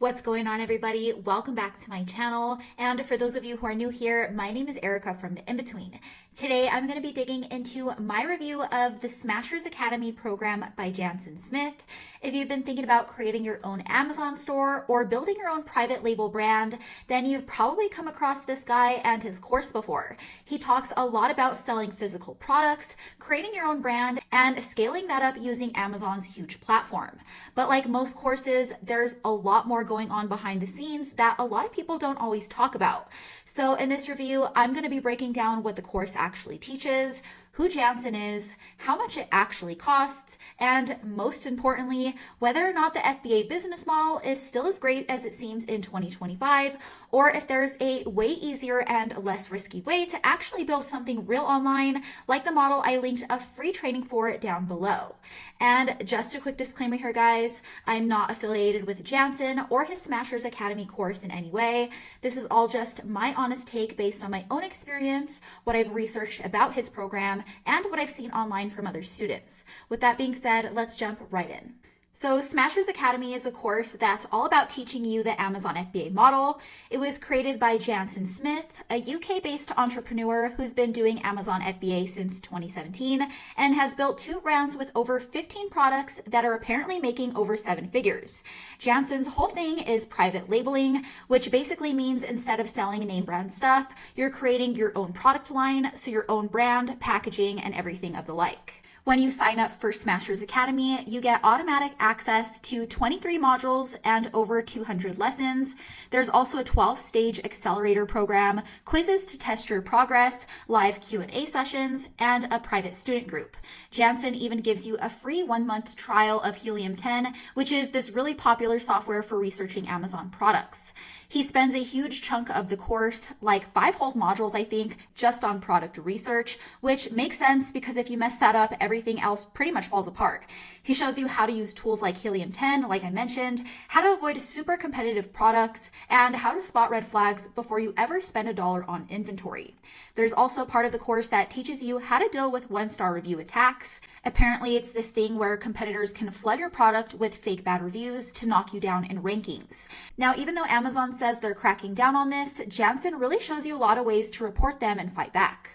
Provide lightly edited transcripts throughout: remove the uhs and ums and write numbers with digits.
What's going on, everybody? Welcome back to my channel. And for those of you who are new here, my name is Erica from The In-Between. Today, I'm going to be digging into my review of the Smashers Academy program by Janson Smith. If you've been thinking about creating your own Amazon store or building your own private label brand, then you've probably come across this guy and his course before. He talks a lot about selling physical products, creating your own brand, and scaling that up using Amazon's huge platform. But like most courses, there's a lot more going on behind the scenes that a lot of people don't always talk about. So in this review, I'm going to be breaking down what the course actually teaches, who Janson is, how much it actually costs, and most importantly, whether or not the FBA business model is still as great as it seems in 2025, or if there's a way easier and less risky way to actually build something real online, like the model I linked a free training for down below. And just a quick disclaimer here, guys, I'm not affiliated with Janson or his Smashers Academy course in any way. This is all just my honest take based on my own experience, what I've researched about his program, and what I've seen online from other students. With that being said, let's jump right in. So Smashers Academy is a course that's all about teaching you the Amazon FBA model. It was created by Janson Smith, a UK-based entrepreneur who's been doing Amazon FBA since 2017 and has built 2 brands with over 15 products that are apparently making over 7 figures. Janson's whole thing is private labeling, which basically means instead of selling name brand stuff, you're creating your own product line, so your own brand, packaging, and everything of the like. When you sign up for Smashers Academy, you get automatic access to 23 modules and over 200 lessons. There's also a 12-stage accelerator program, quizzes to test your progress, live Q&A sessions, and a private student group. Janson even gives you a free 1-month trial of Helium 10, which is this really popular software for researching Amazon products. He spends a huge chunk of the course, like 5 whole modules, I think, just on product research, which makes sense because if you mess that up, everything else pretty much falls apart. He shows you how to use tools like Helium 10, like I mentioned, how to avoid super competitive products, and how to spot red flags before you ever spend $1 on inventory. There's also part of the course that teaches you how to deal with 1-star review attacks. Apparently, it's this thing where competitors can flood your product with fake bad reviews to knock you down in rankings. Now, even though Amazon says they're cracking down on this, Janson really shows you a lot of ways to report them and fight back.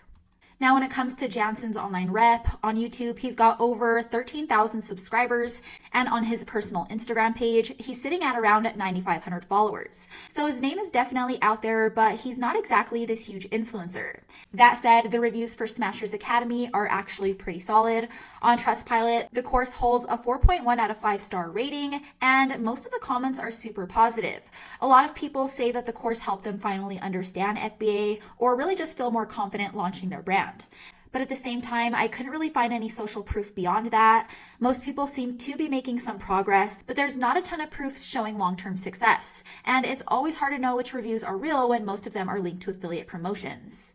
Now, when it comes to Janson's online rep, on YouTube, he's got over 13,000 subscribers, and on his personal Instagram page, he's sitting at around 9,500 followers. So his name is definitely out there, but he's not exactly this huge influencer. That said, the reviews for Smashers Academy are actually pretty solid. On Trustpilot, the course holds a 4.1 out of 5-star rating, and most of the comments are super positive. A lot of people say that the course helped them finally understand FBA, or really just feel more confident launching their brand. But at the same time, I couldn't really find any social proof beyond that. Most people seem to be making some progress, but there's not a ton of proof showing long-term success. And it's always hard to know which reviews are real when most of them are linked to affiliate promotions.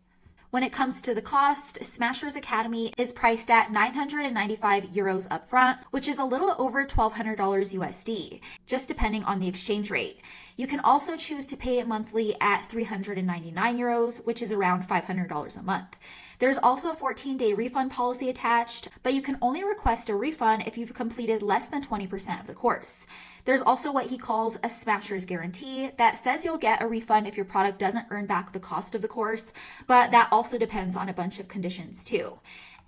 When it comes to the cost, Smashers Academy is priced at 995 euros upfront, which is a little over $1,200 USD, just depending on the exchange rate. You can also choose to pay it monthly at 399 euros, which is around $500 a month. There's also a 14-day refund policy attached, but you can only request a refund if you've completed less than 20% of the course. There's also what he calls a Smashers guarantee that says you'll get a refund if your product doesn't earn back the cost of the course, but that also depends on a bunch of conditions too.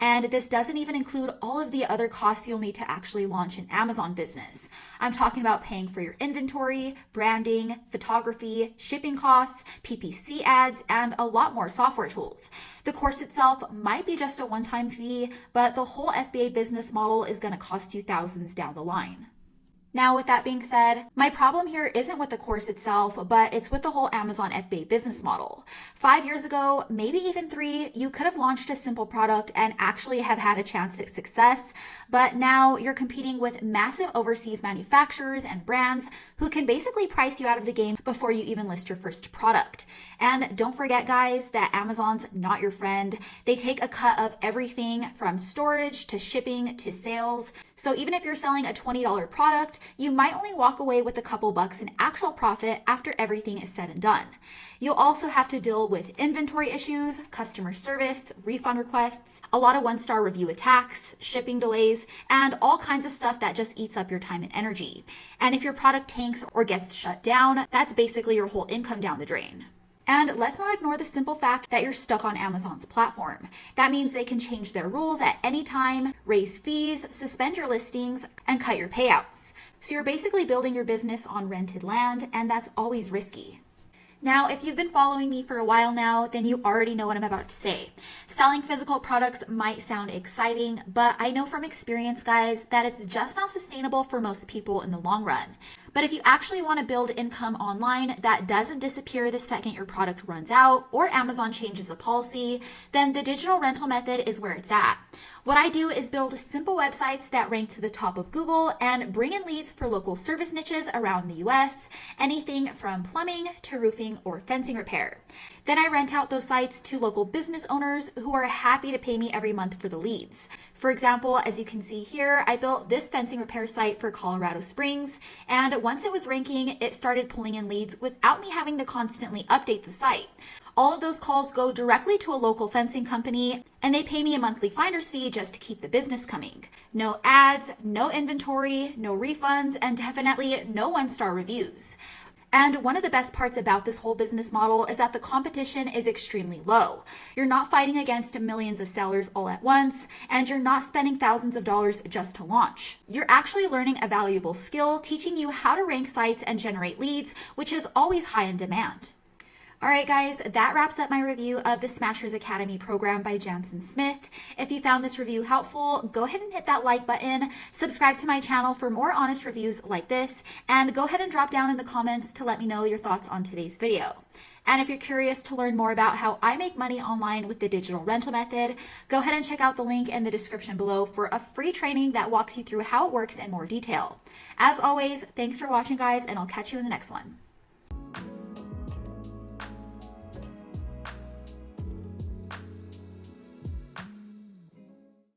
And this doesn't even include all of the other costs you'll need to actually launch an Amazon business. I'm talking about paying for your inventory, branding, photography, shipping costs, PPC ads, and a lot more software tools. The course itself might be just a one-time fee, but the whole FBA business model is going to cost you thousands down the line. Now, with that being said, my problem here isn't with the course itself, but it's with the whole Amazon FBA business model. 5 years ago, maybe even 3, you could have launched a simple product and actually have had a chance at success, but now you're competing with massive overseas manufacturers and brands who can basically price you out of the game before you even list your first product. And don't forget, guys, that Amazon's not your friend. They take a cut of everything from storage to shipping to sales. So even if you're selling a $20 product, you might only walk away with a couple bucks in actual profit after everything is said and done. You'll also have to deal with inventory issues, customer service, refund requests, a lot of one-star review attacks, shipping delays, and all kinds of stuff that just eats up your time and energy. And if your product tanks or gets shut down, that's basically your whole income down the drain. And let's not ignore the simple fact that you're stuck on Amazon's platform. That means they can change their rules at any time, raise fees, suspend your listings, and cut your payouts. So you're basically building your business on rented land, and that's always risky. Now, if you've been following me for a while now, then you already know what I'm about to say. Selling physical products might sound exciting, but I know from experience, guys, that it's just not sustainable for most people in the long run. But if you actually want to build income online that doesn't disappear the second your product runs out or Amazon changes the policy, then the digital rental method is where it's at. What I do is build simple websites that rank to the top of Google and bring in leads for local service niches around the US, anything from plumbing to roofing or fencing repair. Then I rent out those sites to local business owners who are happy to pay me every month for the leads. For example, as you can see here, I built this fencing repair site for Colorado Springs, and once it was ranking, it started pulling in leads without me having to constantly update the site. All of those calls go directly to a local fencing company, and they pay me a monthly finder's fee just to keep the business coming. No ads, no inventory, no refunds, and definitely no one-star reviews. And one of the best parts about this whole business model is that the competition is extremely low. You're not fighting against millions of sellers all at once, and you're not spending thousands of dollars just to launch. You're actually learning a valuable skill, teaching you how to rank sites and generate leads, which is always high in demand. All right, guys, that wraps up my review of the Smashers Academy program by Janson Smith. If you found this review helpful, go ahead and hit that like button, subscribe to my channel for more honest reviews like this, and go ahead and drop down in the comments to let me know your thoughts on today's video. And if you're curious to learn more about how I make money online with the digital rental method, go ahead and check out the link in the description below for a free training that walks you through how it works in more detail. As always, thanks for watching, guys, and I'll catch you in the next one.